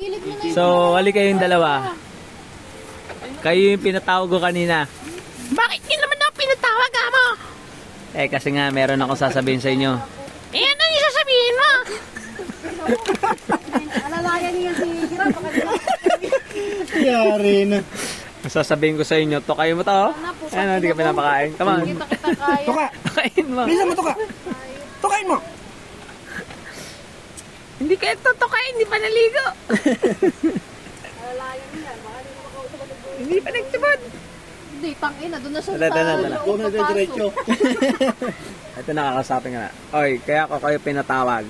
Kilid mo na So, hali kayong dalawa. Kayo yung pinatawag ko kanina. Bakit yun naman ako pinatawag, mo? Eh, kasi nga, meron akong sasabihin sa inyo. Eh, ano yung sasabihin mo? Alalayan niya si Gira. Yari na. Sasabihin ko sa inyo, tukay mo to. Ano, hindi ka pinapakain. Come on. Kita kaya. Tuka! Tukain mo. Bilisan mo tuka! Tukain mo! Hindi kayo tutukain, hindi pa naligo. Alalayan niya. Baka hindi makausap ang buhay. Hindi pa nagtubod. Hindi, tangina. Doon na siya Tala, tala, tala. Doon na diretso. Ito nakakasapin ka na. Oy, kaya ako kayo pinatawag.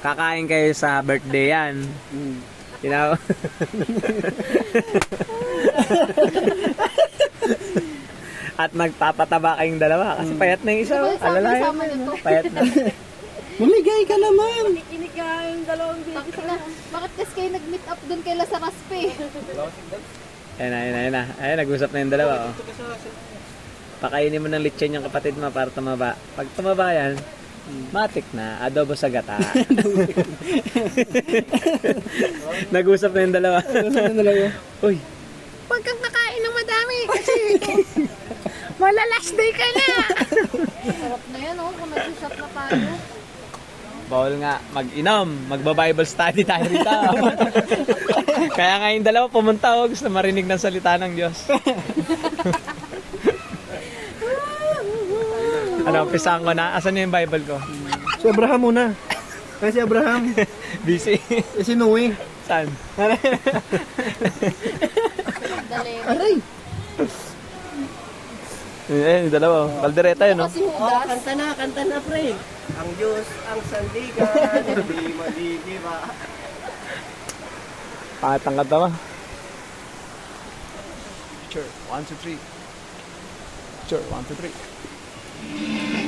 Kakain kayo sa birthday yan. Tinawag. At nagpapataba kayong dalawa kasi payat na yung isa. Alalayan Kasama nito. payat na. Mamigay ka naman! Kinig ka yung dalawang baby. Bakit kasi kayo nag-meet up doon kay Lazaraspe? Ayun na, ayun na, ayun na. Ayun, nag-usap na yung dalawa. Oh. Pakainin mo ng lechon yung kapatid mo para tumaba. Pag tumaba yan, matik na. Adobo sa gata. Nag-usap na yung dalawa. Uy, huwag kang kakain ng madami kasi wala last day ka na. Sarap na yan, oh. Kung nag-shop na tayo. Bawal nga mag-inom, magba-Bible study tayo rito. Kaya nga yung dalawa pumunta, oh, gusto marinig ng salita ng Diyos. Ano, umpisahan ko na. Asan yung Bible ko? Si Abraham muna. Kasi si Abraham. Busy. Si Noe. Saan? Dali. Aray! Eh, yung dalawa. Kaldereta yun, no? Kasi Judas. Kanta na, pre. Ang Diyos, ang sandigan, hindi madidiba. Pangatang kanta mo. Picture, 1, 2, 3. Picture, 1, 2, 3.